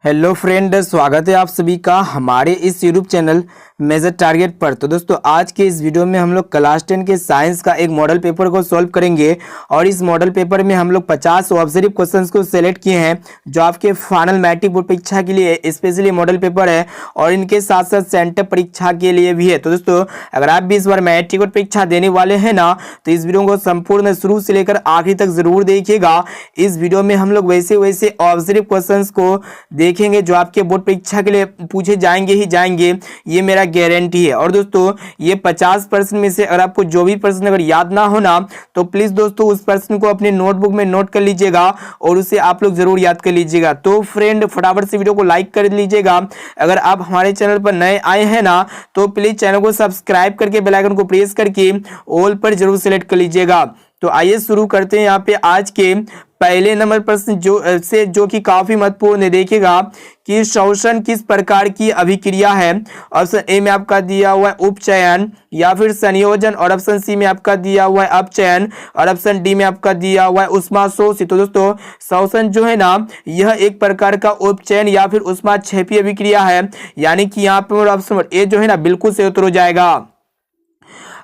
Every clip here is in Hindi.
हेलो फ्रेंड, स्वागत है आप सभी का हमारे इस यूट्यूब चैनल मेजर टारगेट पर। तो दोस्तों, आज के इस वीडियो में हम लोग क्लास 10 के साइंस का एक मॉडल पेपर को सॉल्व करेंगे और इस मॉडल पेपर में हम लोग 50 ऑब्जर्व क्वेश्चंस को सेलेक्ट किए हैं जो आपके फाइनल मैट्रिक बोर्ड परीक्षा के लिए स्पेशली मॉडल पेपर है और इनके साथ साथ सेंटर परीक्षा के लिए भी है। तो दोस्तों, अगर आप भी इस बार मैट्रिक बोर्ड परीक्षा देने वाले हैं ना, तो इस वीडियो को संपूर्ण शुरू से लेकर आखिरी तक जरूर देखिएगा। इस वीडियो में हम लोग वैसे ऑब्जर्व क्वेश्चंस को देखेंगे जो आपके बोर्ड परीक्षा के लिए पूछे जाएंगे ही जाएंगे, ये मेरा गारंटी है। और दोस्तों, ये 50% में से अगर आपको जो भी प्रश्न अगर याद ना हो ना, तो प्लीज दोस्तों उस प्रश्न को अपने नोटबुक में नोट कर लीजिएगा और उसे आप लोग जरूर याद कर लीजिएगा। तो फ्रेंड, फटाफट से वीडियो को लाइक कर लीजिएगा। अगर आप हमारे चैनल पर नए आए हैं ना, तो प्लीज चैनल को सब्सक्राइब करके बेल आइकन को प्रेस करके ऑल पर जरूर सेलेक्ट कर लीजिएगा। तो आइए शुरू करते हैं यहाँ पे आज के पहले नंबर प्रश्न जो कि काफी महत्वपूर्ण है। देखिएगा कि श्वसन किस प्रकार की अभिक्रिया है। ऑप्शन ए में आपका दिया हुआ है उपचयन या फिर संयोजन, और ऑप्शन सी में आपका दिया हुआ है अपचयन, और ऑप्शन डी में आपका दिया हुआ है उष्माशोषित। तो दोस्तों, श्वसन जो है ना, यह एक प्रकार का उपचयन या फिर उष्माक्षेपी अभिक्रिया है, यानी कि यहाँ पे ऑप्शन ए जो है ना बिल्कुल सही उत्तर हो जाएगा।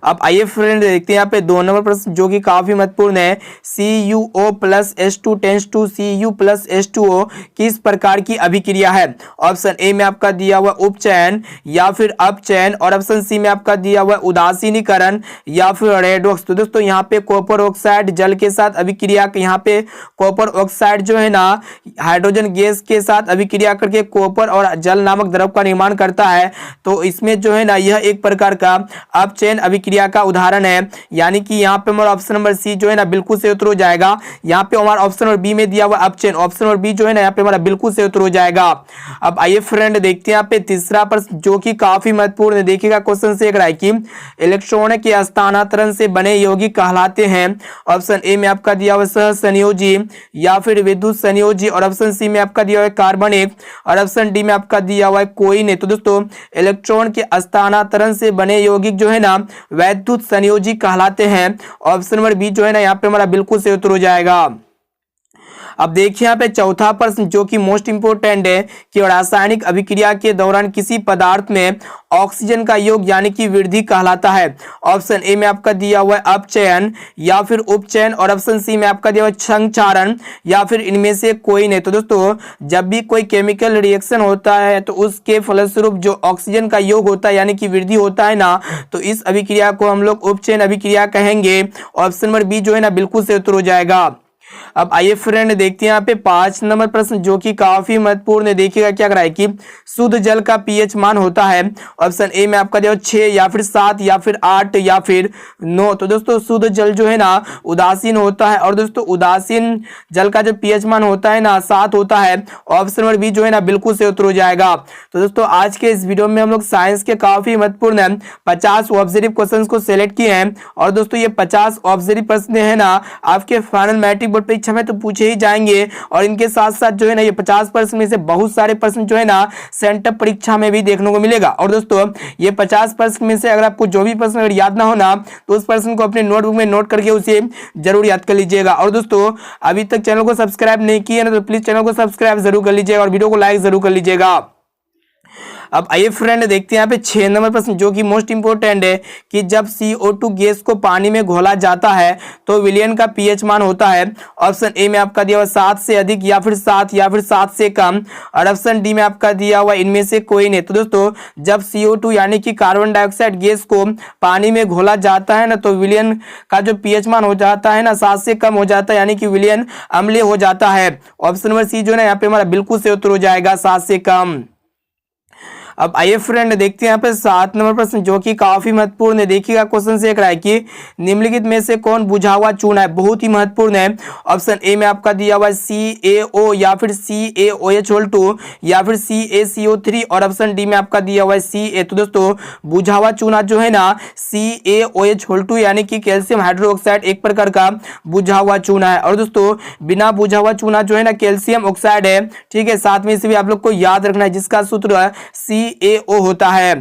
अब आइए फ्रेंड, देखते हैं यहाँ पे 2 नंबर प्रश्न जो कि काफी महत्वपूर्ण है। CuO plus H2 tends to Cu plus H2O किस प्रकार की अभिक्रिया है। ऑप्शन ए में आपका दिया हुआ उपचयन या फिर अपचयन, और ऑप्शन सी में आपका दिया हुआ उदासीनीकरण या फिर रेडॉक्स। तो दोस्तों, यहाँ पे कॉपर ऑक्साइड जल के साथ अभिक्रिया, यहाँ पे कॉपर ऑक्साइड जो है ना हाइड्रोजन गैस के साथ अभिक्रिया करके कॉपर और जल नामक द्रव का निर्माण करता है। तो इसमें जो है ना यह एक प्रकार का अपचयन अभिक्रिया का उदाहरण है, यानी कि यहाँ पे हमारा ऑप्शन नंबर सी जो है ना बिल्कुल सही उत्तर हो जाएगा। यहाँ पे हमारा ऑप्शन नंबर बी में दिया हुआ अपचयन, ऑप्शन नंबर बी जो है ना यहाँ पे हमारा बिल्कुल सही उत्तर हो जाएगा। अब आइए फ्रेंड, देखते हैं यहाँ पे तीसरा प्रश्न जो कि काफी महत्वपूर्ण है। देखिएगा क्वेश्चन से रहा है कि इलेक्ट्रॉन के हस्तांतरण से बने यौगिक कहलाते हैं। ऑप्शन ए में आपका दिया हुआ सहसंयोजी या फिर विद्युत संयोजी, और ऑप्शन सी में आपका दिया हुआ कार्बनिक, और ऑप्शन डी में आपका दिया हुआ कोई नहीं। तो दोस्तों, इलेक्ट्रॉन के हस्तांतरण से बने यौगिक जो है ना वैद्युत संयोजी कहलाते हैं। ऑप्शन नंबर बी जो है ना यहाँ पे हमारा बिल्कुल सही उत्तर हो जाएगा। अब देखिए यहाँ पे चौथा प्रश्न जो कि मोस्ट इंपोर्टेंट है कि रासायनिक अभिक्रिया के दौरान किसी पदार्थ में ऑक्सीजन का योग यानी कि वृद्धि कहलाता है। ऑप्शन ए में आपका दिया हुआ है अपचयन या फिर उपचयन, और ऑप्शन सी में आपका दिया हुआ है संचारण या फिर इनमें से कोई नहीं। तो दोस्तों, जब भी कोई केमिकल रिएक्शन होता है तो उसके फलस्वरूप जो ऑक्सीजन का योग होता है यानी कि वृद्धि होता है ना, तो इस अभिक्रिया को हम लोग उपचयन अभिक्रिया कहेंगे। ऑप्शन नंबर बी जो है ना बिल्कुल सही उत्तर हो जाएगा। अब आइए फ्रेंड, देखते हैं यहाँ पे 5 नंबर प्रश्न जो कि काफी महत्वपूर्ण है। देखिएगा क्या करा है कि शुद्ध जल का पीएच मान होता है। ऑप्शन ए में आपका दिया 6 या फिर 7 या फिर 8 या फिर 9। तो दोस्तों, शुद्ध जल जो है ना उदासीन होता है, और दोस्तों उदासीन जल का जो पीएच मान होता है ना 7 होता है। ऑप्शन नंबर बी जो है ना बिल्कुल सही उत्तर हो जाएगा। तो दोस्तों, आज के इस वीडियो में हम लोग साइंस के काफी महत्वपूर्ण 50 ऑब्जर्व क्वेश्चन को सिलेक्ट किए हैं, और दोस्तों ये 50 ऑब्जर्व प्रश्न है ना आपके फाइनल मैट्रिक बोर्ड परीक्षा में तो पूछे ही जाएंगे, और इनके साथ साथ जो है ना ये 50% में से बहुत सारे प्रश्न जो है ना सेंटर परीक्षा में भी देखने को मिलेगा। और दोस्तों, ये 50% में से अगर आपको जो भी प्रश्न अगर याद ना हो ना, तो उस प्रश्न को अपने नोटबुक में नोट करके उसे जरूर याद कर लीजिएगा। और दोस्तों, अभी तक चैनल को सब्सक्राइब नहीं किया ना, तो प्लीज चैनल को सब्सक्राइब जरूर कर लीजिएगा और वीडियो को लाइक जरूर कर लीजिएगा। अब आइए फ्रेंड, देखते हैं यहाँ पे 6 नंबर प्रश्न जो कि मोस्ट इंपोर्टेंट है कि जब CO2 गैस को पानी में घोला जाता है तो विलयन का पीएच मान होता है। ऑप्शन ए में आपका दिया हुआ 7 से अधिक या फिर 7 या फिर 7 से कम, और ऑप्शन डी में आपका दिया हुआ इनमें से कोई नहीं। तो दोस्तों, जब CO2 यानी कि कार्बन डाइऑक्साइड गैस को पानी में घोला जाता है ना, तो विलयन का जो पीएच मान हो जाता है ना 7 से कम हो जाता है, यानी कि विलयन अम्लीय हो जाता है। ऑप्शन नंबर सी जो है ना यहाँ पे हमारा बिल्कुल सही उत्तर हो जाएगा, 7 से कम। अब आइए फ्रेंड, देखते हैं यहाँ पे 7 नंबर प्रश्न जो कि काफी महत्वपूर्ण है। देखिएगा क्वेश्चन से रहा है कि निम्नलिखित में से कौन बुझा हुआ चूना है, बहुत ही महत्वपूर्ण है। ऑप्शन ए में आपका दिया हुआ है CaO या फिर CaOH2 या फिर CaCO3, और ऑप्शन डी में आपका दिया हुआ है Ca। तो दोस्तों, बुझा हुआ चूना जो है ना CaOH2 यानी कि कैल्शियम हाइड्रोक्साइड एक प्रकार का बुझा हुआ चूना है। और दोस्तों, बिना बुझा हुआ चूना जो है ना कैल्शियम ऑक्साइड है। ठीक है, साथ में इसे भी आप लोग को याद रखना है जिसका सूत्र है CaO होता है।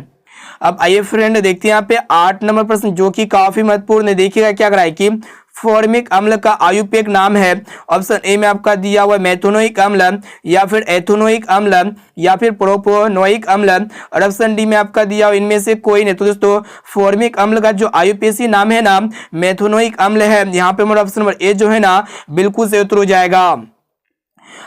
अब आइए फ्रेंड, देखते हैं यहाँ पे 8 नंबर प्रश्न जो कि काफी महत्वपूर्ण है। देखिएगा क्या करा है कि फॉर्मिक अम्ल का आयुपेक नाम है? ऑप्शन ए में आपका दिया हुआ मेथोनोइक अम्ल, या फिर एथोनोइक अम्ल, या फिर प्रोपोनोइक अम्ल, और ऑप्शन डी में आपका दिया हुआ इनमें से कोई नहीं। तो दोस्तों फॉर्मिक अम्ल का जो आयुपेसी नाम है ना मेथोनोइक अम्ल है। यहाँ पे हमारा ऑप्शन नंबर ए जो है ना बिल्कुल सही उत्तर हो जाएगा।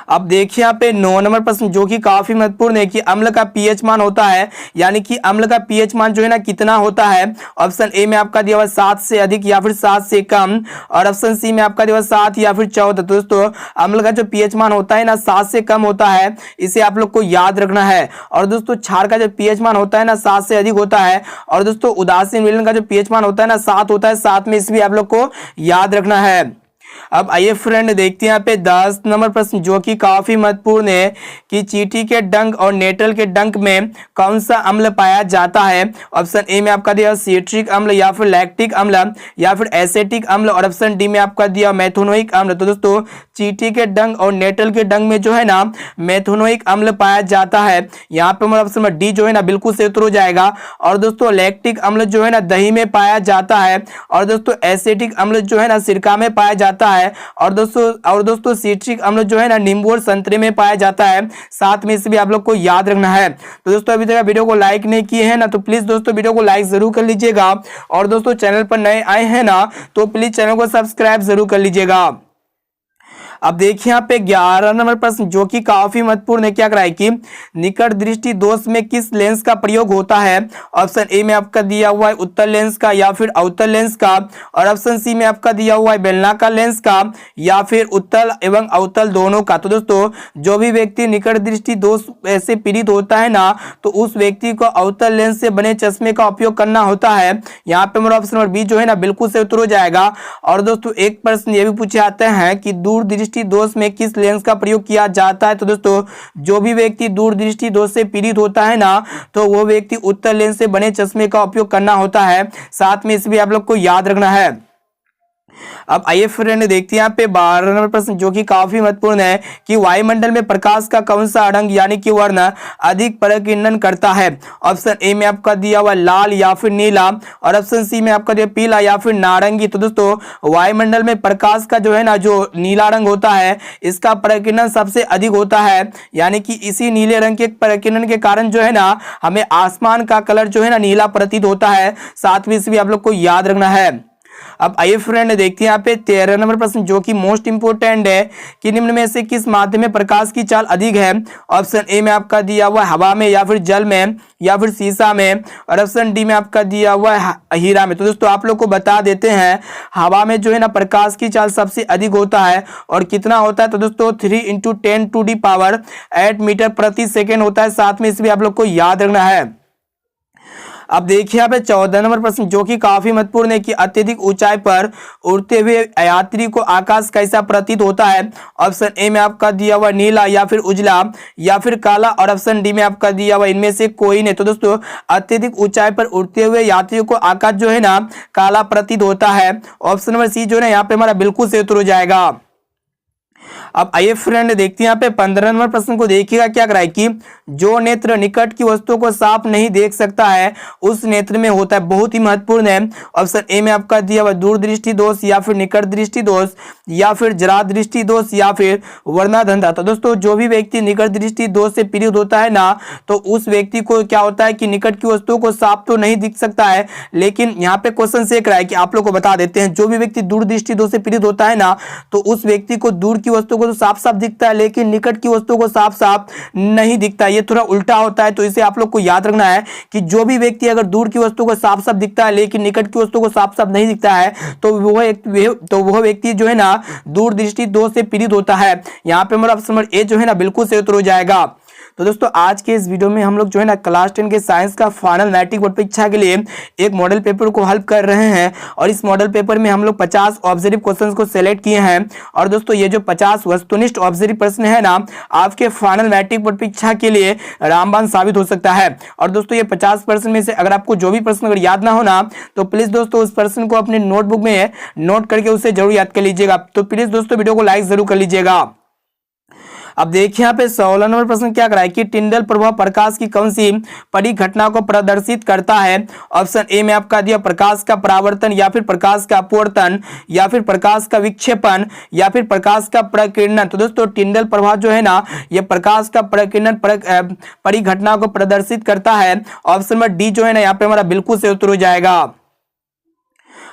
अब देखिए यहाँ पे 9 नंबर प्रश्न जो कि काफी महत्वपूर्ण है कि अम्ल का पीएच मान होता है, यानी कि अम्ल का पीएच मान जो है ना कितना होता है? ऑप्शन ए में आपका दिया हुआ 7 से अधिक या फिर 7 से कम, और ऑप्शन सी में आपका दिया हुआ 7 या फिर 14। दोस्तों अम्ल का जो पीएच मान होता है ना 7 से कम होता है, इसे आप लोग को याद रखना है। और दोस्तों क्षार का जो पीएच मान होता है ना 7 से अधिक होता है, और दोस्तों उदासीन विलयन का जो पीएच मान होता है ना 7 होता है, 7 में इसे भी आप लोग को याद रखना है। अब आइए फ्रेंड देखते हैं यहाँ पे 10 नंबर प्रश्न जो कि काफी महत्वपूर्ण है कि चींटी के डंक और नेटल के डंक में कौन सा अम्ल पाया जाता है? ऑप्शन ए में आपका दिया सिट्रिक अम्ल, या फिर लैक्टिक अम्ल, या फिर एसेटिक अम्ल, और ऑप्शन डी में आपका दिया मेथोनोइक अम्ल। तो दोस्तों चींटी के डंक और नेटल के डंक में जो है ना मेथोनोइक अम्ल पाया जाता है। यहाँ पे हमारा ऑप्शन नंबर डी जो है ना बिल्कुल सही उत्तर हो जाएगा। और दोस्तों लैक्टिक अम्ल जो है ना दही में पाया जाता है, और दोस्तों एसिटिक अम्ल जो है ना सिरका में पाया जाता है, और दोस्तों सिट्रिक अम्ल जो है ना नींबू और संतरे में पाया जाता है। साथ में इसे भी आप लोग को याद रखना है। तो दोस्तों अभी तक वीडियो को लाइक नहीं किए हैं ना तो प्लीज दोस्तों वीडियो को लाइक जरूर कर लीजिएगा, और दोस्तों चैनल पर नए आए हैं ना तो प्लीज चैनल को सब्सक्राइब जरूर कर लीजिएगा। अब देखिए यहाँ पे 11 नंबर प्रश्न जो कि काफी महत्वपूर्ण है, क्या कराए कि निकट दृष्टि दोष में किस लेंस का प्रयोग होता है? ऑप्शन ए में आपका दिया हुआ है उत्तल लेंस का, या फिर अवतल लेंस का, और ऑप्शन सी में आपका दिया हुआ है बेलनाकार लेंस का, या फिर उत्तल एवं अवतल दोनों का। तो दोस्तों जो भी व्यक्ति निकट दृष्टि दोष से पीड़ित होता है ना तो उस व्यक्ति को अवतल लेंस से बने चश्मे का उपयोग करना होता है। यहाँ पे मेरा ऑप्शन नंबर बी जो है ना बिल्कुल से उत्तर हो जाएगा। और दोस्तों एक प्रश्न ये भी पूछे जाते हैं कि दूर दृष्टि दोष में किस लेंस का प्रयोग किया जाता है? तो दोस्तों जो भी व्यक्ति दूर दृष्टि दोष से पीड़ित होता है ना तो वो व्यक्ति उत्तल लेंस से बने चश्मे का उपयोग करना होता है। साथ में इसे भी आप लोग को याद रखना है। अब आइए फ्रेंड देखते हैं यहाँ पे 12 नंबर प्रश्न जो कि काफी महत्वपूर्ण है कि वायुमंडल में प्रकाश का कौन सा रंग यानी कि वर्ण अधिक परिकीर्णन करता है? ऑप्शन ए में आपका दिया हुआ लाल या फिर नीला, और ऑप्शन सी में आपका दिया पीला या फिर नारंगी। तो दोस्तों वायुमंडल में प्रकाश का जो है ना जो नीला रंग होता है इसका परिकीर्णन सबसे अधिक होता है, यानी कि इसी नीले रंग के परिकीर्णन के कारण जो है ना हमें आसमान का कलर जो है ना नीला प्रतीत होता है। साथ में इसे भी आप लोग को याद रखना है। अब आइए फ्रेंड देखते हैं यहाँ पे 13 नंबर प्रश्न जो कि मोस्ट इंपोर्टेंट है कि निम्न में से किस माध्यम में प्रकाश की चाल अधिक है? ऑप्शन ए में आपका दिया हुआ हवा में, या फिर जल में, या फिर शीशा में, और ऑप्शन डी में आपका दिया हुआ हीरा में। तो दोस्तों आप लोग को बता देते हैं हवा में जो है ना प्रकाश की चाल सबसे अधिक होता है, और कितना होता है? तो दोस्तों 3 × 10⁸ मीटर प्रति सेकेंड होता है। साथ में इसे भी आप लोग को याद रखना है। अब देखिए यहाँ पे 14 नंबर प्रश्न जो कि काफी महत्वपूर्ण है कि अत्यधिक ऊंचाई पर उड़ते हुए यात्री को आकाश कैसा प्रतीत होता है? ऑप्शन ए में आपका दिया हुआ नीला, या फिर उजला, या फिर काला, और ऑप्शन डी में आपका दिया हुआ इनमें से कोई नहीं। तो दोस्तों अत्यधिक ऊंचाई पर उड़ते हुए यात्रियों को आकाश जो है ना काला प्रतीत होता है। ऑप्शन नंबर सी जो है ना यहाँ पे हमारा बिल्कुल सही उत्तर हो जाएगा। अब आइए फ्रेंड देखते हैं यहाँ पे 15 नंबर प्रश्न को देखिएगा, क्या कराए कि जो नेत्र निकट की वस्तु को साफ नहीं देख सकता है उस नेत्र में होता है। बहुत ही महत्वपूर्ण है। ऑप्शन ए में आपका दिया हुआ दूर दृष्टि दोष, या फिर निकट दृष्टि दोष, या फिर जरा दृष्टि दोष, या फिर वर्णाधंधा। तो दोस्तों जो भी व्यक्ति निकट दृष्टि दोष से पीड़ित होता है ना तो उस व्यक्ति को क्या होता है कि निकट की वस्तु को साफ तो नहीं दिख सकता है, लेकिन यहाँ पे क्वेश्चन से कराए कि आप लोग को बता देते हैं जो भी व्यक्ति दूर दृष्टि दोष से पीड़ित होता है ना तो उस व्यक्ति को दूर की वस्तु को तो साफ साफ दिखता है, लेकिन निकट की वस्तु को साफ साफ नहीं दिखता। ये थोड़ा उल्टा होता है, तो इसे आप लोग को याद रखना है कि जो भी व्यक्ति अगर दूर की वस्तु को साफ साफ दिखता है लेकिन निकट की वस्तु को साफ साफ नहीं दिखता है तो वह व्यक्ति जो है ना दूर दृष्टि दोष से पीड़ित होता है। यहाँ पे हमारा ऑप्शन नंबर ए जो है ना बिल्कुल सही उत्तर हो जाएगा। तो दोस्तों आज के इस वीडियो में हम लोग जो है ना क्लास 10 के साइंस का फाइनल मैट्रिक बोर्ड परीक्षा के लिए एक मॉडल पेपर को हल कर रहे हैं, और इस मॉडल पेपर में हम लोग 50 ऑब्जर्व क्वेश्चंस को सिलेक्ट किए हैं। और दोस्तों ये जो 50 वस्तुनिष्ठ ऑब्जर्व प्रश्न है ना आपके फाइनल मैट्रिक बोर्ड परीक्षा के लिए रामबाण साबित हो सकता है। और दोस्तों ये 50% में से अगर आपको जो भी प्रश्न अगर याद ना हो ना तो प्लीज दोस्तों उस प्रश्न को अपने नोटबुक में नोट करके उसे जरूर याद कर लीजिएगा। तो प्लीज दोस्तों वीडियो को लाइक जरूर कर लीजिएगा। अब देखिए यहाँ पे 16 नंबर प्रश्न क्या कराए कि टिंडल प्रभाव प्रकाश की कौन सी परिघटना को प्रदर्शित करता है। ऑप्शन ए में आपका दिया प्रकाश का परावर्तन या फिर प्रकाश का अपवर्तन या फिर प्रकाश का विक्षेपण या फिर प्रकाश का प्रकीर्णन। तो दोस्तों टिंडल प्रभाव जो है ना ये प्रकाश का प्रकीर्णन परिघटना को प्रदर्शित करता है। ऑप्शन नंबर डी जो है ना यहाँ पे हमारा बिल्कुल सही उत्तर हो जाएगा।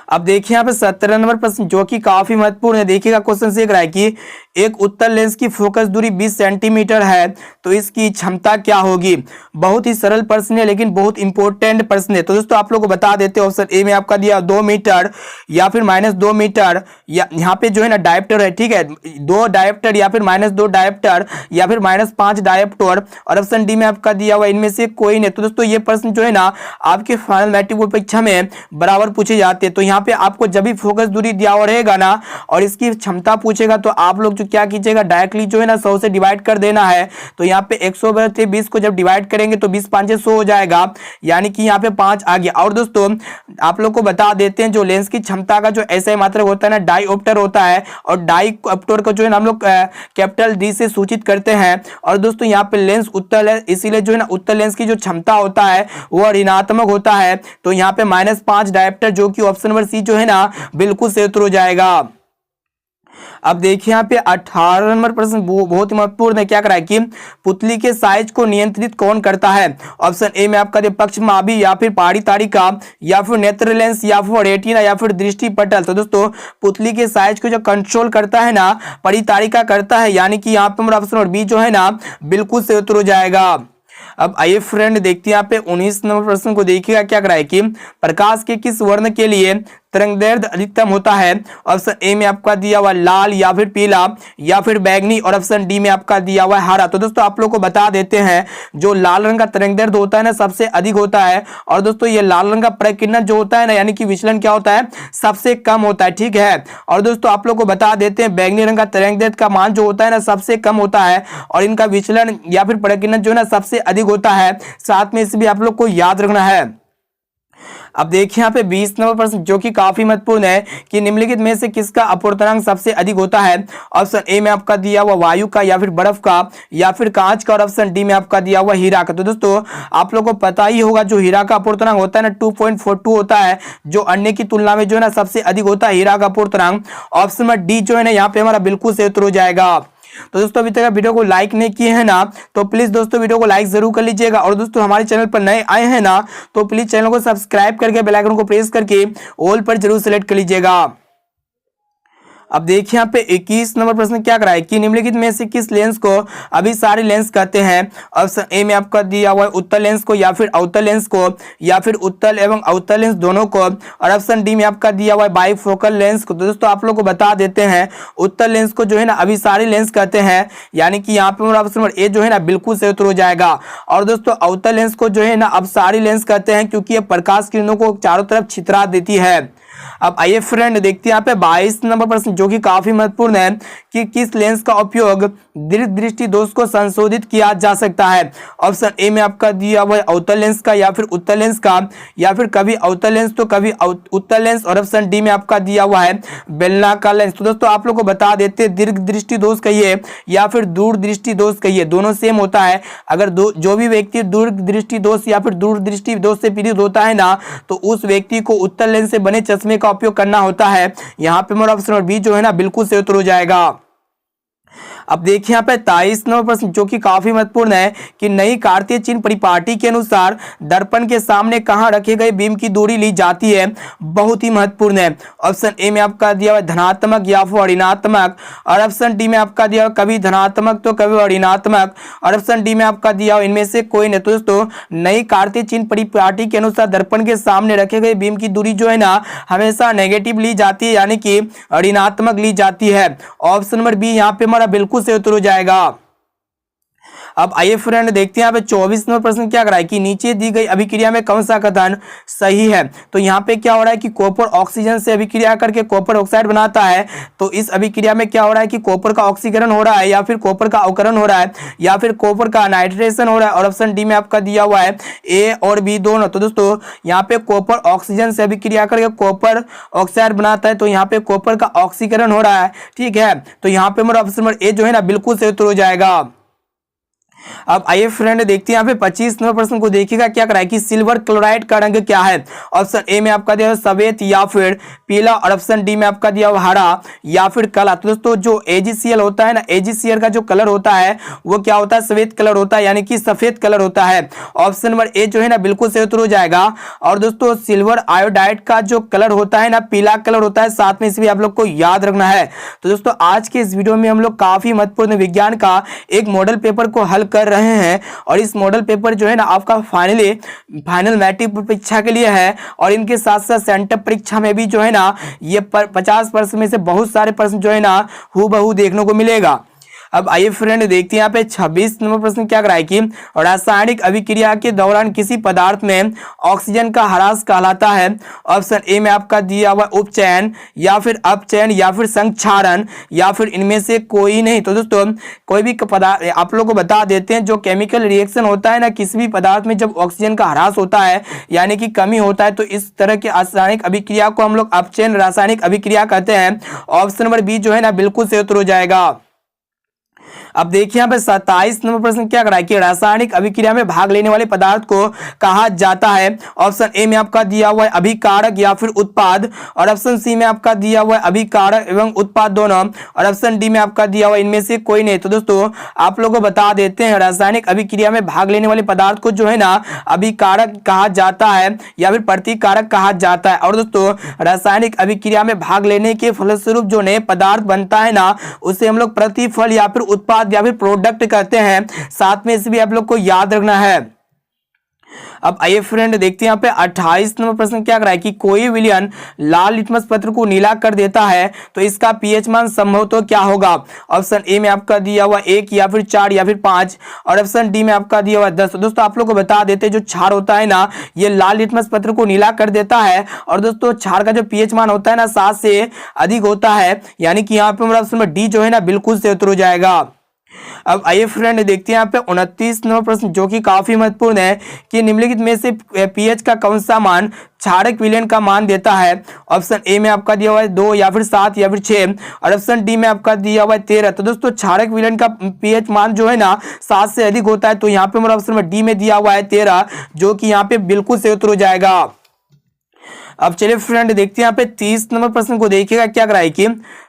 अब देखिए यहाँ पे 17 नंबर प्रश्न जो कि काफी महत्वपूर्ण है। देखिएगा क्वेश्चन से रहा है कि एक उत्तल लेंस की फोकस दूरी 20 सेंटीमीटर है तो इसकी क्षमता क्या होगी। बहुत ही सरल प्रश्न है लेकिन बहुत इंपॉर्टेंट प्रश्न है। तो दोस्तों आप लोग को बता देते हैं ऑप्शन ए में आपका दिया 2 मीटर या फिर -2 मीटर या यहाँ पे जो है ना डायप्टर है, ठीक है, 2 डायप्टर या फिर -2 डायप्टर या फिर -5 डायप्टर और ऑप्शन डी में आपका दिया हुआ इनमें से कोई नहीं। तो दोस्तों ये प्रश्न जो है ना आपके फाइनल मैट्रिक बोर्ड परीक्षा में बराबर पूछे जाते हैं। तो यहाँ पे आपको जब भी फोकस दूरी दिया हुआ रहेगा ना और इसकी क्षमता पूछेगा तो आप लोग जो क्या कीजिएगा डायरेक्टली जो है ना 100 से डिवाइड कर देना है। तो यहाँ पे 100/20 को जब डिवाइड करेंगे तो 20 5 100 हो जाएगा, यानी कि यहाँ पे 5 आ गया। और दोस्तों आप लोग को बता देते हैं जो लेंस की क्षमता का जो ऐसा मात्रक होता है ना डाईऑप्टर होता है और डाईऑप्टर को जो है ना हम लोग कैपिटल डी से सूचित करते हैं। और दोस्तों यहाँ पे लेंस उत्तल है इसीलिए जो है ना उत्तल लेंस की जो क्षमता होता है वो ऋणात्मक होता है। तो यहाँ पे -5 डायप्टर जो कि ऑप्शन नंबर सी जो है ना बिल्कुल सही उत्तर हो जाएगा। अब देखिए यहाँ पे 18 नंबर प्रश्न बहुत ही महत्वपूर्ण है। क्या करा है कि पुतली के साइज को नियंत्रित कौन करता है। ऑप्शन ए में आपका पक्षमापी या फिर पाड़ी तारिका या फिर नेत्र लेंस या फिर रेटिना या फिर दृष्टि पटल। तो दोस्तों पुतली के साइज को जो कंट्रोल करता है ना परितारिका करता है, यानी कि यहाँ पे ऑप्शन नंबर बी जो है ना बिल्कुल सही उत्तर हो जाएगा। अब आइए फ्रेंड देखते हैं यहाँ पे 19 नंबर प्रश्न को। देखिएगा क्या कराए कि प्रकाश के किस वर्ण के लिए तरंगदैर्घ्य अधिकतम होता है। ऑप्शन ए में आपका दिया हुआ लाल या फिर पीला या फिर बैगनी और ऑप्शन डी में आपका दिया हुआ हरा। तो दोस्तों आप लोग को बता देते हैं जो लाल रंग का तरंगदैर्घ्य होता है ना सबसे अधिक होता है। और दोस्तों ये लाल रंग का प्रकीर्णन जो होता है ना यानी कि विचलन क्या होता है सबसे कम होता है, ठीक है। और दोस्तों आप लोग को बता देते हैं बैगनी रंग का तरंगदैर्घ्य का मान जो होता है ना सबसे कम होता है और इनका विचलन या फिर प्रकीर्णन जो है ना सबसे अधिक होता है। साथ में इसे भी आप लोग को याद रखना है। अब देखिए यहाँ पे 20 नंबर प्रश्न जो कि काफी महत्वपूर्ण है कि निम्नलिखित में से किसका अपवर्तनांक सबसे अधिक होता है। ऑप्शन ए में आपका दिया हुआ वायु का या फिर बर्फ का या फिर कांच का और ऑप्शन डी में आपका दिया हुआ हीरा का। तो दोस्तों आप लोग को पता ही होगा जो हीरा का अपवर्तनांक होता है ना 2.42 होता है, जो अन्य की तुलना में जो है ना सबसे अधिक होता है हीरा का अपवर्तनांक। ऑप्शन में डी जो है ना यहाँ पे हमारा बिल्कुल सही उत्तर हो जाएगा। तो दोस्तों अभी तक वीडियो को लाइक नहीं किए हैं ना तो प्लीज दोस्तों वीडियो को लाइक जरूर कर लीजिएगा। और दोस्तों हमारे चैनल पर नए आए हैं ना तो प्लीज चैनल को सब्सक्राइब करके बेल आइकन को प्रेस करके ऑल पर जरूर सेलेक्ट कर लीजिएगा। अब देखिए यहाँ पे 21 नंबर प्रश्न क्या कराए कि निम्नलिखित में से किस लेंस को अभिसारी लेंस कहते हैं। ऑप्शन ए में आपका दिया हुआ है उत्तल लेंस को या फिर अवतल लेंस को या फिर उत्तल एवं अवतल लेंस दोनों को और ऑप्शन डी में आपका दिया हुआ है बाइफोकल लेंस को। तो दोस्तों आप लोग को बता देते हैं उत्तल लेंस को जो है ना अभिसारी लेंस कहते हैं, यानी कि यहाँ पे ऑप्शन नंबर ए जो है ना बिल्कुल सही उत्तर हो जाएगा। और दोस्तों अवतल लेंस को जो है ना अपसारी लेंस कहते हैं क्योंकि ये प्रकाश किरणों को चारों तरफ छितरा देती है। अब आइए फ्रेंड देखते हैं यहाँ पे 22 नंबर प्रश्न जो कि काफी महत्वपूर्ण है कि किस लेंस का उपयोग दीर्घ दृष्टि दोष को संशोधित किया जा सकता है। ऑप्शन ए में आपका दिया हुआ है अवतल लेंस का या फिर उत्तल लेंस का या फिर कभी अवतल लेंस तो कभी उत्तल लेंस और ऑप्शन डी में आपका दिया हुआ है बेलनाकार लेंस। तो दोस्तों आप लोग को बता देते हैं दीर्घ दृष्टि दोष कहिए या फिर दूर दृष्टि दोष कहिए दोनों सेम होता है। अगर जो भी व्यक्ति दूर दृष्टि दोष या फिर दूर दृष्टि दोष से पीड़ित होता है ना तो उस व्यक्ति को उत्तल लेंस से बने चश्मे का उपयोग करना होता है। यहाँ पे मेरा ऑप्शन बी जो है ना बिल्कुल सही उत्तर हो जाएगा। अब देखिए यहाँ पे 23 नंबर प्रश्न जो कि काफी महत्वपूर्ण है कि नई कार्तीय चिन्ह परिपाटी के अनुसार दर्पण के सामने कहां रखे गए बीम की दूरी ली जाती है। बहुत ही महत्वपूर्ण है। ऑप्शन ए में आपका दिया हुआ धनात्मक या फिर ऋणात्मक और ऑप्शन डी में आपका दिया हुआ कभी धनात्मक तो कभी ऋणात्मक और ऑप्शन डी में आपका दिया हुआ इनमें से कोई नहीं। तो दोस्तों नई कार्तीय चिन्ह परिपाटी के अनुसार दर्पण के सामने रखे गए बीम की दूरी जो है ना हमेशा नेगेटिव ली जाती है, यानी कि ऋणात्मक ली जाती है। ऑप्शन नंबर बी यहाँ पे हमारा बिल्कुल से उत्तर हो जाएगा। अब आइए फ्रेंड देखते हैं यहाँ पे 24 नंबर प्रश्न क्या कराए कि नीचे दी गई अभिक्रिया में कौन सा कथन सही है। तो यहाँ पे क्या हो रहा है कि कॉपर ऑक्सीजन से अभिक्रिया करके कॉपर ऑक्साइड बनाता है। तो इस अभिक्रिया में क्या हो रहा है कि कॉपर का ऑक्सीकरण हो रहा है या फिर कॉपर का अवकरण हो रहा है या फिर कॉपर का नाइट्रेशन हो रहा है। और ऑप्शन डी में आपका दिया हुआ है ए और बी दोनों। तो दोस्तों यहाँ पे कॉपर ऑक्सीजन से अभिक्रिया करके कॉपर ऑक्साइड बनाता है। तो यहाँ पे कॉपर का ऑक्सीकरण हो रहा है, ठीक है। तो यहाँ पे हमारा ऑप्शन नंबर ए जो है ना बिल्कुल सही उत्तर हो जाएगा। अब आइए फ्रेंड देखते हैं यहाँ पे 25 नंबर प्रश्न को देखिएगा क्या करा है कि सिल्वर क्लोराइड का रंग क्या है। ऑप्शन ए में आपका दिया हुआ सफेद या फिर पीला और ऑप्शन डी में आपका दिया हुआ हरा या फिर काला। तो दोस्तों जो AgCl होता है ना, AgCl का जो कलर होता है वो क्या होता है, सफेद कलर होता है, यानी कि सफेद कलर होता है। ऑप्शन नंबर ए जो है ना बिल्कुल सही उत्तर हो जाएगा। और दोस्तों सिल्वर आयोडाइड का जो कलर होता है ना पीला कलर होता है, साथ में इसे भी आप लोग को याद रखना है। तो दोस्तों आज के इस वीडियो में हम लोग काफी महत्वपूर्ण विज्ञान का एक मॉडल पेपर को हल कर रहे हैं। और इस मॉडल पेपर जो है ना आपका फाइनल मैट्रिक परीक्षा के लिए है। और इनके साथ साथ सेंटर परीक्षा में भी जो है ना ये 50% में से बहुत सारे प्रश्न जो है ना हूबहू देखने को मिलेगा। अब आइए फ्रेंड देखते हैं यहाँ पे 26 नंबर प्रश्न क्या कराए कि रासायनिक अभिक्रिया के दौरान किसी पदार्थ में ऑक्सीजन का ह्रास कहलाता है। ऑप्शन ए में आपका दिया हुआ उपचयन या फिर अपचयन या फिर संक्षारण या फिर इनमें से कोई नहीं। तो दोस्तों कोई भी पदार्थ आप लोग को बता देते हैं, जो केमिकल रिएक्शन होता है ना किसी भी पदार्थ में जब ऑक्सीजन का ह्रास होता है यानी कि कमी होता है, तो इस तरह के रासायनिक अभिक्रिया को हम लोग अपचयन रासायनिक अभिक्रिया कहते हैं। ऑप्शन नंबर बी जो है ना बिल्कुल सही उत्तर हो जाएगा। अब देखिए यहाँ पे 27 नंबर प्रश्न क्या करा है कि रासायनिक अभिक्रिया में भाग लेने वाले पदार्थ को कहा जाता है। ऑप्शन ए में आपका दिया हुआ है अभिकारक या फिर उत्पाद और ऑप्शन सी में आपका दिया हुआ है अभिकारक एवं उत्पाद दोनों और ऑप्शन डी में आपका दिया हुआ इनमें से कोई नहीं। तो दोस्तों आप लोगों को बता देते हैं रासायनिक अभिक्रिया में भाग लेने वाले पदार्थ को जो है ना अभिकारक कहा जाता है या फिर प्रतिकारक कहा जाता है। और दोस्तों रासायनिक अभिक्रिया में भाग लेने के फलस्वरूप जो नए पदार्थ बनता है ना उसे हम लोग प्रतिफल या फिर उत्पाद या फिर प्रोडक्ट कहते हैं। साथ में इसे भी आप लोग को याद रखना है। अब आइए फ्रेंड देखते हैं यहाँ पे 28 नंबर प्रश्न क्या करा है कि कोई विलयन लाल लिटमस पत्र को नीला कर देता है तो इसका पीएच मान संभवतः क्या होगा। ऑप्शन ए में आपका दिया हुआ 1 या फिर 4 या फिर 5 और ऑप्शन डी में आपका दिया हुआ 10। दोस्तों आप लोग को बता देते हैं जो क्षार होता है ना ये लाल लिटमस पत्र को नीला कर देता है। और दोस्तों क्षार का जो पीएच मान होता है ना 7 से अधिक होता है, यानी कि यहाँ पे हमारा ऑप्शन नंबर डी जो है ना बिल्कुल सही उत्तर हो जाएगा। अब आइए फ्रेंड देखते हैं यहाँ पे 29 नंबर प्रश्न जो कि काफी महत्वपूर्ण है कि निम्नलिखित में से पीएच का कौन सा मान क्षारक विलयन का मान देता है। ऑप्शन ए में आपका दिया हुआ है 2 या फिर 7 या फिर 6 और ऑप्शन डी में आपका दिया हुआ है 13। तो दोस्तों क्षारक विलयन का पीएच मान जो है ना 7 से अधिक होता है। तो यहाँ पे हमारा ऑप्शन डी में दिया हुआ है 13 जो कि यहाँ पे बिल्कुल सही उत्तर हो जाएगा। अब चलिए फ्रेंड देखते हैं यहाँ पे 30 नंबर प्रश्न को देखिएगा क्या कराए कि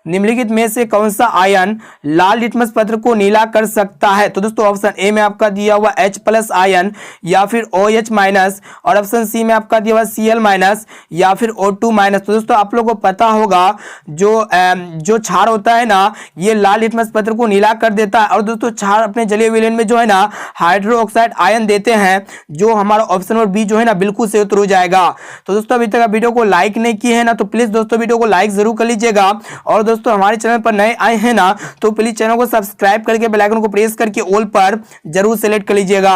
निम्नलिखित में से कौन सा आयन लाल लिटमस पत्र को नीला कर सकता है। तो दोस्तों ऑप्शन ए में आपका दिया हुआ H+ आयन या फिर OH- और ऑप्शन सी में आपका दिया हुआ Cl- या फिर O2-। तो दोस्तों आप लोगों को पता होगा जो क्षार होता है ना ये लाल लिटमस पत्र को नीला कर देता है। और दोस्तों क्षार अपने जलीय विलयन में जो है ना हाइड्रोक्साइड आयन देते हैं, जो हमारा ऑप्शन नंबर बी जो है ना बिल्कुल सही उत्तर हो जाएगा। तो दोस्तों अभी तक वीडियो को लाइक नहीं किए हैं ना तो प्लीज दोस्तों वीडियो को लाइक जरूर कर लीजिएगा। और दोस्तों हमारे चैनल पर नए आए हैं ना तो प्लीज चैनल को सब्सक्राइब करके बेल आइकन को प्रेस करके ऑल पर जरूर सेलेक्ट कर लीजिएगा।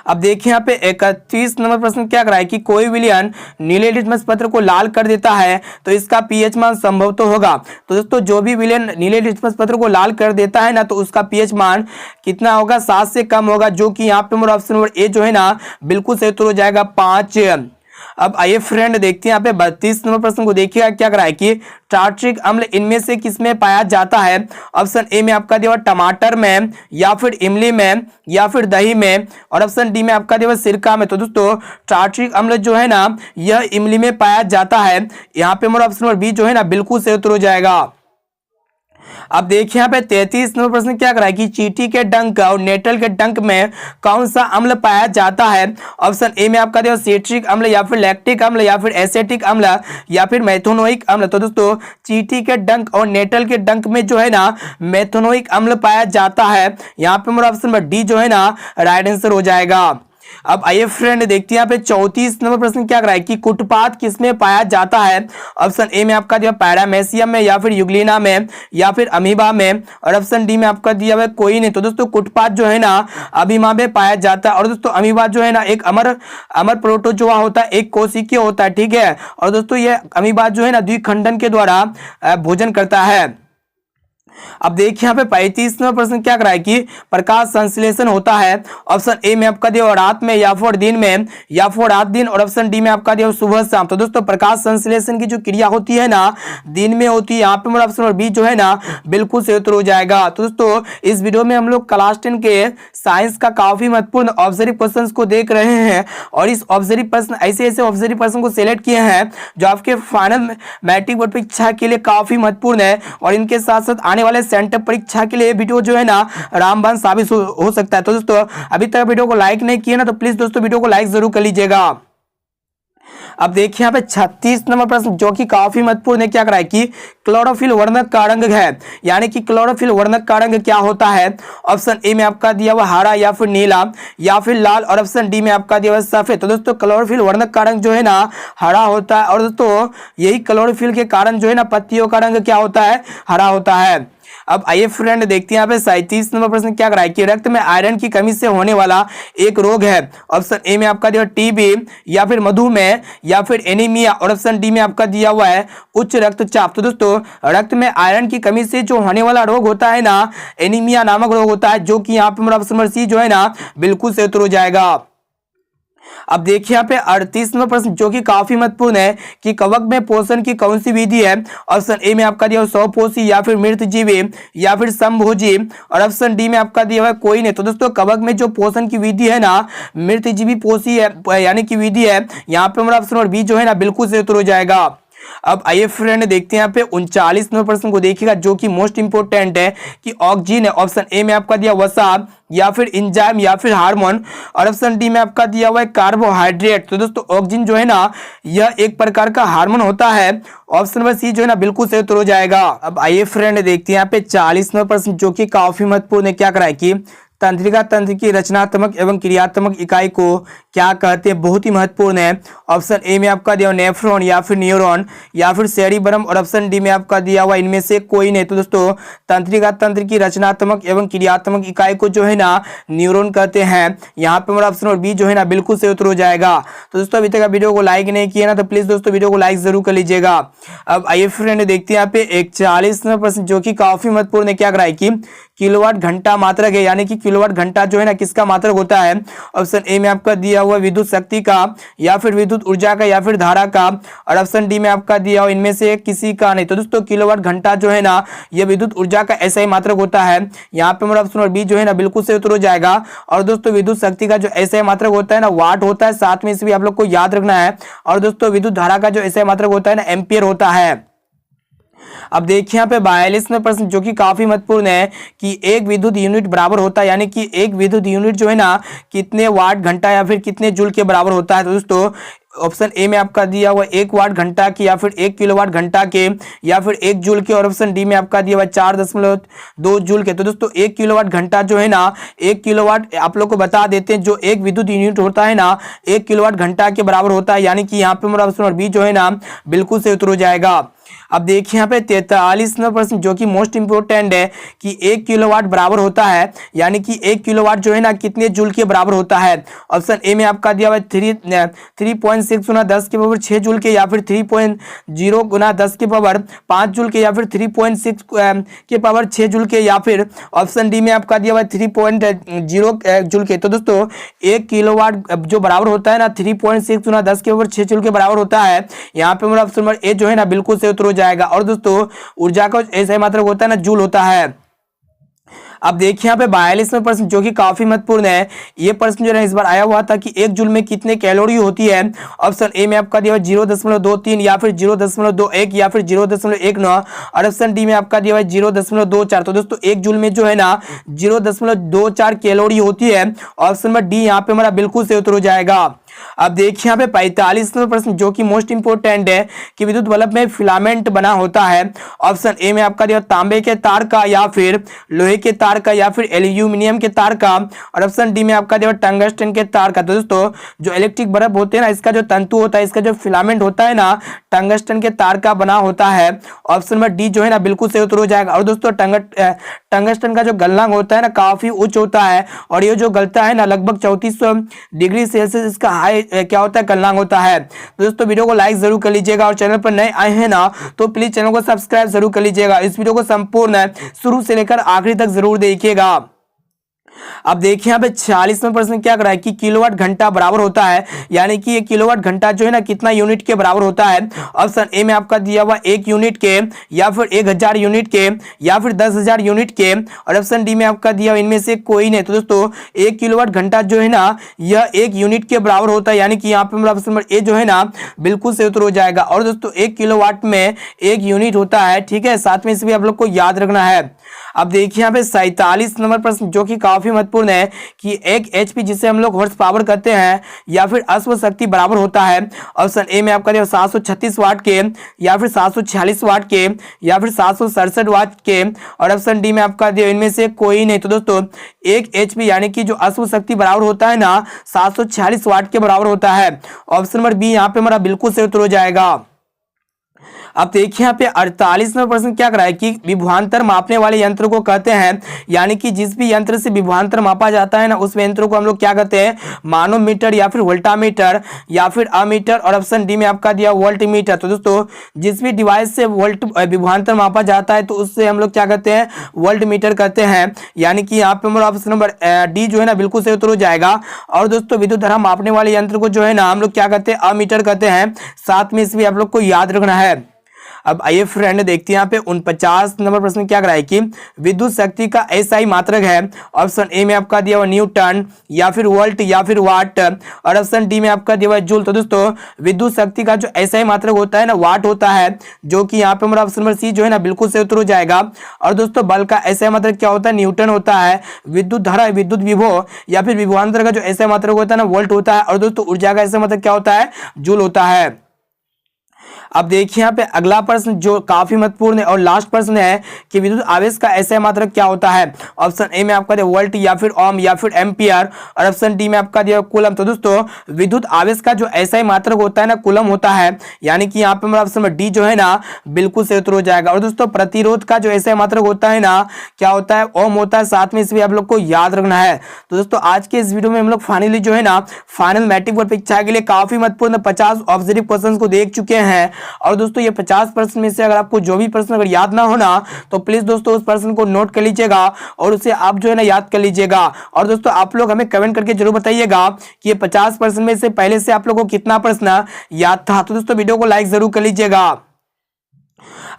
अब देखिए यहाँ पे 31 नंबर प्रश्न क्या कराए कि कोई विलयन नीले लिटमस पत्र को लाल कर देता है तो इसका पीएच मान संभव तो होगा। तो दोस्तों जो भी विलयन नीले लिटमस पत्र को लाल कर देता है ना तो उसका पीएच मान कितना होगा, 7 से कम होगा, जो कि यहाँ पे हमारा ऑप्शन नंबर ए जो है ना बिल्कुल सही उत्तर हो जाएगा 5। अब आइए फ्रेंड देखते हैं यहाँ पे 32 नंबर प्रश्न को देखिएगा क्या करा है कि टार्ट्रिक अम्ल इनमें से किसमें पाया जाता है। ऑप्शन ए में आपका दिया टमाटर में या फिर इमली में या फिर दही में और ऑप्शन डी में आपका दिया सिरका में। तो दोस्तों टार्ट्रिक अम्ल जो है ना यह इमली में पाया जाता है। यहाँ पे हमारा ऑप्शन नंबर बी जो है ना बिल्कुल सही उत्तर हो जाएगा। अब देखिए यहाँ पे 33 नंबर प्रश्न क्या करा है कि चींटी के डंक और नेटल के डंक में कौन सा अम्ल पाया जाता है। ऑप्शन ए में आपका देखो सिट्रिक अम्ल या फिर लैक्टिक अम्ल या फिर एसिटिक अम्ल या फिर मेथनोइक अम्ल। तो दोस्तों चींटी के डंक और नेटल के डंक में जो है ना मेथनोइक अम्ल पाया जाता है। यहाँ पे हमारा ऑप्शन नंबर डी जो है ना राइट आंसर हो जाएगा। अब आइए फ्रेंड देखते हैं यहाँ पे 34 नंबर प्रश्न क्या कर रहा है कि कुटपाथ किसमें पाया जाता है। ऑप्शन ए में आपका दिया पैरामेसियम में, या फिर यूग्लिना में, या फिर अमीबा में, और ऑप्शन डी में आपका दिया हुआ कोई नहीं। तो दोस्तों कुटपाथ जो है ना अमीबा में पाया जाता है, और दोस्तों अमीबा जो है ना एक अमर प्रोटोजोआ होता है, एक कोशिकीय होता है, ठीक है। और दोस्तों ये अमीबा जो है ना द्विखंडन के द्वारा भोजन करता है। अब देखिए यहाँ पे 35वां प्रश्न क्या करा है कि प्रकाश संश्लेषण होता है। ऑप्शन ए में आपका दिया रात में, या फिर दिन में, या फिर रात दिन, और ऑप्शन डी में आपका दिया सुबह शाम। तो दोस्तों प्रकाश संश्लेषण की जो क्रिया होती है ना दिन में होती है। यहाँ पे मेरा ऑप्शन बी जो है ना बिल्कुल सही उत्तर हो जाएगा। तो दोस्तों इस वीडियो में हम लोग क्लास 10 के साइंस का काफी महत्वपूर्ण ऑब्जर्व क्वेश्चन को देख रहे हैं, और इस ऑब्जर्व प्रश्न ऐसे ऑब्जर्व प्रश्न को सिलेक्ट किए हैं जो आपके फाइनल मैट्रिक बोर्ड परीक्षा के लिए काफी महत्वपूर्ण है, और इनके साथ साथ आने वाले सेंटर परीक्षा के लिए वीडियो जो है ना रामबाण साबित हो सकता है। तो दोस्तों अभी तक वीडियो को लाइक नहीं किया ना तो प्लीज दोस्तों वीडियो को लाइक जरूर कर लीजिएगा। अब देखिए यहाँ पे 36 नंबर प्रश्न जो कि काफी महत्वपूर्ण है क्या करा है कि क्लोरोफिल वर्णक का रंग है, यानी कि क्लोरोफिल वर्णक का रंग क्या होता है। ऑप्शन ए में आपका दिया हुआ हरा, या फिर नीला, या फिर लाल, और ऑप्शन डी में आपका दिया हुआ सफेद। तो दोस्तों क्लोरोफिल वर्णक का रंग जो है ना हरा होता है, और दोस्तों यही क्लोरोफिल के कारण जो है ना पत्तियों का रंग क्या होता है, हरा होता है। अब आइए फ्रेंड देखते हैं यहाँ पे 37 नंबर प्रश्न क्या कराए कि रक्त में आयरन की कमी से होने वाला एक रोग है। ऑप्शन ए में आपका दिया टीबी, या फिर मधुमेह, या फिर एनीमिया, और ऑप्शन डी में आपका दिया हुआ है उच्च रक्तचाप। तो दोस्तों रक्त में आयरन की कमी से जो होने वाला रोग होता है ना एनीमिया नामक रोग होता है, जो कि यहाँ पे ऑप्शन नंबर सी जो है ना बिल्कुल सही उत्तर हो जाएगा। अब देखिए यहाँ पे 38वां प्रश्न जो कि काफी महत्वपूर्ण है कि कवक में पोषण की कौन सी विधि है। ऑप्शन ए में आपका दिया हुआ स्वपोषी, या फिर मृतजीवी, या फिर समभोजी, और ऑप्शन डी में आपका दिया हुआ कोई नहीं। तो दोस्तों कवक में जो पोषण की विधि है ना मृतजीवी पोषी है यानी कि विधि है। यहाँ पे हमारा ऑप्शन बी जो है ना बिल्कुल सही उत्तर हो जाएगा। अब आइए फ्रेंड देखते हैं यहाँ पे 39 नंबर प्रश्न को देखिएगा जो कि मोस्ट इंपोर्टेंट है कि ऑक्सीजन है। ऑप्शन ए में आपका दिया वसा, या फिर इंजाइम, या फिर हार्मोन, और ऑप्शन डी में आपका दिया हुआ है कार्बोहाइड्रेट। तो दोस्तों ऑक्सीजन जो है ना यह एक प्रकार का हार्मोन होता है। ऑप्शन नंबर सी जो है ना बिल्कुल सही उत्तर हो जाएगा। अब आइए फ्रेंड देखते हैं यहाँ पे 40 नंबर प्रश्न जो कि काफी महत्वपूर्ण है क्या कराए कि तंत्रिका तंत्र की रचनात्मक एवं क्रियात्मक इकाई को क्या कहते हैं, बहुत ही महत्वपूर्ण है। ऑप्शन ए में आपका दिया हुआ नेफ्रॉन, या फिर न्यूरॉन, या फिर सेरिब्रम, और ऑप्शन डी में आपका दिया हुआ इनमें से कोई नहीं। तो दोस्तों तंत्रिका तंत्र की रचनात्मक एवं क्रियात्मक इकाई को जो है ना न्यूरॉन कहते हैं। यहाँ पे हमारा ऑप्शन बी जो है ना बिल्कुल सही उत्तर हो जाएगा। तो दोस्तों अभी तक वीडियो को लाइक नहीं किया ना तो प्लीज दोस्तों वीडियो को लाइक जरूर कर लीजिएगा। अब आइए फ्रेंड देखते हैं यहाँ पे 41 नंबर प्रश्न जो कि काफी महत्वपूर्ण है क्या कराए कि किलोवाट घंटा मात्रक है, यानी कि किलोवाट घंटा जो है ना किसका मात्रक होता है। ऑप्शन ए में आपका दिया हुआ विद्युत शक्ति का, या फिर विद्युत ऊर्जा का, या फिर धारा का, और ऑप्शन डी में आपका दिया हुआ इनमें से किसी का नहीं। तो दोस्तों किलोवाट घंटा जो है ना यह विद्युत ऊर्जा का ऐसा ही मात्रक होता है। यहाँ पे मेरा ऑप्शन बी जो है ना बिल्कुल सही उत्तर हो जाएगा। और दोस्तों विद्युत शक्ति का जो ऐसा ही मात्रक होता है ना वाट होता है, साथ में इसे भी आप लोग को याद रखना है। और दोस्तों विद्युत धारा का जो ऐसा मात्रक होता है ना एम्पियर होता है। अब देखिए यहाँ पे 42वें प्रश्न जो कि काफी महत्वपूर्ण है कि एक विद्युत यूनिट बराबर होता है, यानी कि एक विद्युत यूनिट जो है ना कितने वाट घंटा या फिर कितने जूल के बराबर होता है। तो दोस्तों ऑप्शन ए में आपका दिया हुआ 1 वाट घंटा के, या फिर 1 किलोवाट घंटा के, या फिर 1 जूल के, और ऑप्शन डी में आपका दिया हुआ 4.2 जूल के। तो दोस्तों 1 किलोवाट घंटा जो है ना 1 किलोवाट आप लोग को बता देते हैं जो एक विद्युत यूनिट होता है ना 1 किलोवाट घंटा के बराबर होता है, यानी कि यहाँ पे हमारा ऑप्शन बी जो है ना बिल्कुल सही उत्तर हो जाएगा। अब देखिए यहाँ पे 43वां प्रश्न जो कि मोस्ट इंपोर्टेंट है कि 1 किलोवाट बराबर होता है, यानी कि 1 किलोवाट जो है ना कितने जूल के बराबर होता है। ऑप्शन ए में आपका दिया हुआ 3.6 गुना 10 के पावर 6 जूल के, या फिर 3.0 गुना 10 के पावर 5 जूल के, या फिर 3.6 के पावर 6 जूल के, या फिर ऑप्शन डी में आपका दिया हुआ 3.0 जूल के। तो दोस्तों 1 किलोवाट जो बराबर होता है ना 3.6 गुना 10 के पावर 6 जूल के बराबर होता है। यहाँ पे मेरा ऑप्शन नंबर ए जो है ना बिल्कुल सही उत्तर हो जाएगा। और दोस्तों ऊर्जा का ऐसा ही मात्रक होता है ना जूल होता है। अब देखिए यहाँ पे 42वें प्रश्न जो कि काफी महत्वपूर्ण है। ये प्रश्न जो है इस बार आया हुआ था कि 1 जूल में कितने कैलोरी होती है। ऑप्शन ए में आपका दिया हुआ 0.23, या फिर 0.21, या फिर 0.19, और ऑप्शन डी में आपका दिया हुआ 0.24। तो दोस्तों 1 जूल में जो है ना 0.24 कैलोरी होती है। ऑप्शन नंबर डी यहाँ पे हमारा बिल्कुल सही उत्तर हो जाएगा। अब देखिए यहाँ पे 45वां प्रश्न जो कि मोस्ट इंपोर्टेंट है कि विद्युत बल्ब में फिलामेंट बना होता है। ऑप्शन ए में आपका दिया तांबे के तार का, या फिर लोहे के तार का, या फिर एल्यूमिनियम के तार का, और ऑप्शन डी में आपका दिया टंगस्टन के तार का। तो दोस्तों जो इलेक्ट्रिक बल्ब होते हैं ना, इसका जो तंतु होता है, इसका जो फिलामेंट होता है ना, टंगस्टन के तार का बना होता है। ऑप्शन नंबर डी जो है ना बिल्कुल सही उत्तर हो जाएगा। और दोस्तों टंगस्टन का जो गलनांक होता है ना काफी उच्च होता है, और ये जो गलता है ना लगभग 3400 डिग्री सेल्सियस इसका हाई क्या होता है गलनांक होता है। तो दोस्तों वीडियो को लाइक जरूर कर लीजिएगा, और चैनल पर नए आए हैं ना तो प्लीज चैनल को सब्सक्राइब जरूर कर लीजिएगा। इस वीडियो को संपूर्ण शुरू से लेकर आखिरी तक जरूर देखिएगा। अब देखिए यहाँ पे 46वां प्रश्न क्या कर रहा है कि किलोवाट घंटा बराबर होता है, यानी कि ये किलोवाट घंटा जो है ना कितना यूनिट के बराबर होता है। ऑप्शन ए में आपका दिया हुआ 1 यूनिट के, या फिर 1000 यूनिट के, या फिर 10,000 यूनिट के, और ऑप्शन डी में आपका दिया हुआ इनमें से कोई नहीं। तो दोस्तों 1 किलोवाट घंटा जो है ना यह 1 यूनिट के बराबर होता है, यानी कि यहाँ पे ऑप्शन नंबर ए जो है ना बिल्कुल सही उत्तर हो जाएगा। और दोस्तों 1 किलोवाट में 1 यूनिट होता है, ठीक है, साथ में इसे भी आप लोग को याद रखना है। अब देखिए यहाँ पे 47 नंबर प्रश्न जो कि काफी महत्वपूर्ण है कि 1 HP जिसे हम लोग हॉर्स पावर कहते हैं, या फिर अश्व शक्ति बराबर होता है। ऑप्शन ए में आपका 736 वाट के, या फिर 746 वाट के, या फिर 767 वाट के, और ऑप्शन डी में आपका दिया इनमें से कोई नहीं। तो दोस्तों 1 HP यानी कि जो अश्व शक्ति बराबर होता है ना 746 वाट के बराबर होता है। ऑप्शन नंबर बी यहाँ पे हमारा बिल्कुल सही उत्तर हो जाएगा। अब देखिए यहाँ पे 48वां प्रश्न क्या कराया कि विभवांतर मापने वाले यंत्र को कहते हैं, यानी कि जिस भी यंत्र से विभवांतर मापा जाता है ना उस यंत्र को हम लोग क्या कहते हैं, मानोमीटर, या फिर वोल्टामीटर, या फिर अमीटर, और ऑप्शन डी में आपका दिया वोल्टमीटर। तो दोस्तों जिस भी डिवाइस से वोल्ट विभवांतर मापा जाता है तो उससे हम लोग क्या कहते हैं, वोल्टमीटर कहते हैं, यानी कि यहाँ पे हमारा ऑप्शन नंबर डी जो है ना बिल्कुल सही उत्तर हो जाएगा। और दोस्तों विद्युत धारा मापने वाले यंत्र को जो है ना हम लोग क्या कहते हैं, अमीटर कहते हैं, साथ में इसे भी आप लोग को याद रखना है। अब आइए फ्रेंड देखते हैं यहाँ पे 49 नंबर प्रश्न क्या कराए कि विद्युत शक्ति का एसआई मात्रक है। ऑप्शन ए में आपका दिया हुआ न्यूटन, या फिर वोल्ट, या फिर वाट, और ऑप्शन डी में आपका दिया हुआ जूल। तो दोस्तों विद्युत शक्ति का जो एसआई मात्रक होता है ना वाट होता है, जो कि यहाँ पे हमारा ऑप्शन नंबर सी जो है ना बिल्कुल सही उत्तर हो जाएगा। और दोस्तों बल का एसआई मात्रक क्या होता है, न्यूटन होता है। विद्युत धारा, विद्युत विभव या फिर विभवांतर का जो एसआई मात्रक होता है ना वोल्ट होता है। और दोस्तों ऊर्जा का एसआई मात्रक क्या होता है, जूल होता है। अब देखिए यहाँ पे अगला प्रश्न जो काफी महत्वपूर्ण है और लास्ट प्रश्न है कि विद्युत आवेश का एसआई मात्रक क्या होता है। ऑप्शन ए में आपका दिया वोल्ट, या फिर ओम, या फिर एम्पियर, और ऑप्शन डी में आपका दिया कूलम। तो दोस्तों विद्युत आवेश का जो एसआई मात्रक होता है ना कूलम होता है, यानी कि यहाँ पे हमारा ऑप्शन डी जो है ना बिल्कुल सही उत्तर हो जाएगा। और दोस्तों प्रतिरोध का जो एसआई मात्रक होता है ना क्या होता है, ओम होता है, साथ में इसे भी आप लोग को याद रखना है। तो दोस्तों आज के इस वीडियो में हम लोग फाइनली जो है ना फाइनल मैट्रिक बोर्ड परीक्षा के लिए काफी महत्वपूर्ण 50 ऑब्जेक्टिव क्वेश्चन को देख चुके हैं। और दोस्तों ये 50 प्रश्न में से अगर आपको जो भी प्रश्न अगर याद ना होना तो प्लीज दोस्तों उस प्रश्न को नोट कर लीजिएगा और उसे आप जो है ना याद कर लीजिएगा। और दोस्तों आप लोग हमें कमेंट करके जरूर बताइएगा कि ये 50 प्रश्न में से पहले से आप लोगों को कितना प्रश्न याद था। तो दोस्तों वीडियो को लाइक जरूर कर लीजिएगा।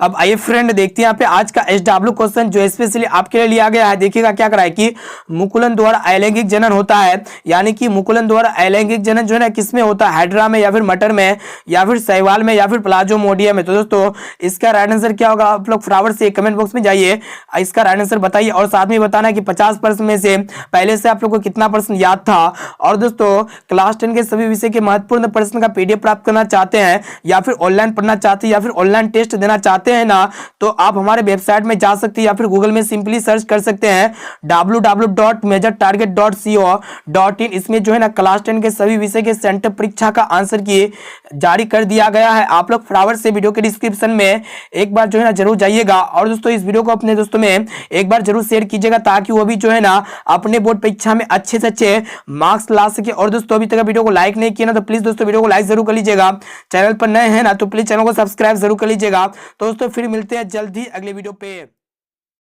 अब आइए फ्रेंड देखते हैं यहाँ पे आज का एसडब्ल्यू क्वेश्चन जो स्पेशली आपके लिए लिया गया है। देखिएगा क्या कराए कि मुकुलन द्वारा अलैंगिक जनन होता है, यानी कि मुकुलन द्वारा अलैंगिक जनन जो है ना किसमें होता है, हाइड्रा में, या फिर मटर में, या फिर शैवाल में, या फिर प्लाज्मोडियम में। तो दोस्तों इसका राइट आंसर क्या होगा, आप लोग फटाफट से कमेंट बॉक्स में जाइए इसका राइट आंसर बताइए और साथ में बताना कि 50 प्रश्न में से पहले से आप लोग को कितना प्रश्न याद था। और दोस्तों क्लास 10 के सभी विषय के महत्वपूर्ण प्रश्न का पीडीएफ प्राप्त करना चाहते हैं, या फिर ऑनलाइन पढ़ना चाहते हैं, या फिर ऑनलाइन टेस्ट देना चाहते हैं ना, तो आप हमारे वेबसाइट में जा सकते हैं या फिर गूगल में सिंपली सर्च कर सकते हैं www.majortarget.co.in। इसमें जो है ना क्लास 10 के सभी विषय के सेंटर परीक्षा का आंसर की जारी कर दिया गया है। आप लोग फटाफट से वीडियो के डिस्क्रिप्शन में एक बार जो है ना जरूर जाइएगा और दोस्तों इस वीडियो को अपने दोस्तों में एक बार जरूर शेयर कीजिएगा ताकि वो भी जो है ना अपने बोर्ड परीक्षा में अच्छे से अच्छे मार्क्स ला सके। और दोस्तों अभी तक वीडियो को लाइक नहीं किया ना तो प्लीज दोस्तों वीडियो को लाइक जरूर कर लीजिएगा। चैनल पर नए हैं ना तो प्लीज चैनल को सब्सक्राइब जरूर कर लीजिएगा। तो दोस्तों फिर मिलते हैं जल्द ही अगले वीडियो पे।